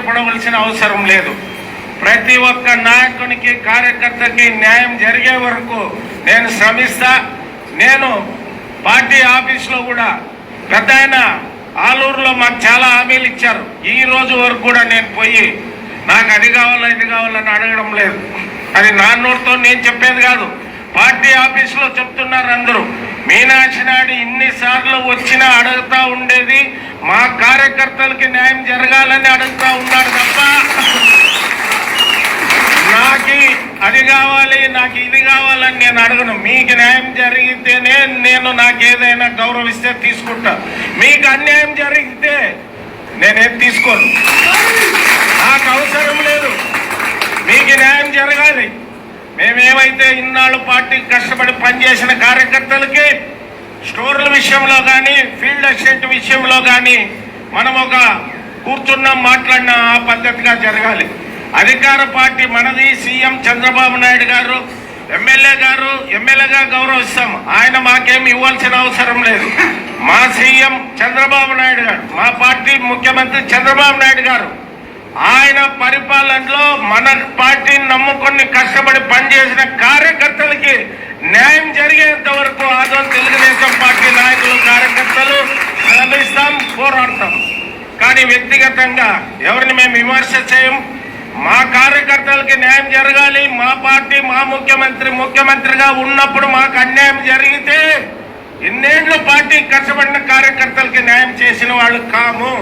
ఆవేశపడవలసిన అవసరం లేదు. ప్రతి ఒక్క నాయకునికి కార్యకర్తకి న్యాయం జరిగే వరకు నేను శ్రమిస్తా. నేను పార్టీ ఆఫీస్లో కూడా పెద్ద ఆయన ఆలూరులో మాకు చాలా హామీలు ఇచ్చారు. ఈ రోజు వరకు కూడా నేను పోయి నాకు అది కావాలా ఇది కావాలని అడగడం లేదు. అది నా నోటితో నేను చెప్పేది కాదు, పార్టీ ఆఫీసులో చెప్తున్నారు అందరూ. మీనాక్షి నాయుడు ఇన్నిసార్లు వచ్చినా అడుగుతా ఉండేది మా కార్యకర్తలకి న్యాయం జరగాలని అడుగుతా ఉన్నాడు తప్ప నాకు అది కావాలి నాకు ఇది కావాలని నేను అడగను. మీకు న్యాయం జరిగితేనే నేను నాకు ఏదైనా గౌరవిస్తే తీసుకుంటా. మీకు అన్యాయం జరిగితే నేనేం తీసుకోను. నాకు అవసరం లేదు. మీకు న్యాయం జరగాలి. మేమేమైతే ఇన్నాళ్ళు పార్టీకి కష్టపడి పనిచేసిన కార్యకర్తలకి స్టోర్ల విషయంలో కానీ ఫీల్డ్ అసిస్టెంట్ విషయంలో కానీ మనం ఒక కూర్చున్నాం మాట్లాడిన ఆ పద్ధతిగా జరగాలి. అధికార పార్టీ మనది. సీఎం చంద్రబాబు నాయుడు గారు ఎమ్మెల్యేగా గౌరవిస్తాం. ఆయన మాకేమి ఇవ్వాల్సిన అవసరం లేదు. మా సీఎం చంద్రబాబు నాయుడు గారు, మా పార్టీ ముఖ్యమంత్రి చంద్రబాబు నాయుడు గారు, ఆయన పరిపాలనలో మన పార్టీని నమ్ముకొని కష్టపడి పనిచేసిన కార్యకర్తలకి న్యాయం జరిగేంత వరకు ఆదోని తెలుగుదేశం పార్టీ నాయకులు కార్యకర్తలు శ్రమిస్తాం, పోరాడతాం. కానీ వ్యక్తిగతంగా ఎవరిని మేము విమర్శ చేయం. మా కార్యకర్తలకి న్యాయం జరగాలి. మా పార్టీ మా ముఖ్యమంత్రిగా ఉన్నప్పుడు మాకు అన్యాయం జరిగితే ఇన్నేళ్ళు పార్టీ కష్టపడిన కార్యకర్తలకి న్యాయం చేసిన వాళ్ళు కాము.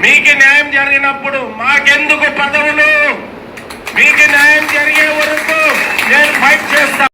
మీకు న్యాయం జరిగినప్పుడు మాకెందుకు పదవులు? మీకు న్యాయం జరిగే వరకు నేను ఫైట్ చేస్తాను.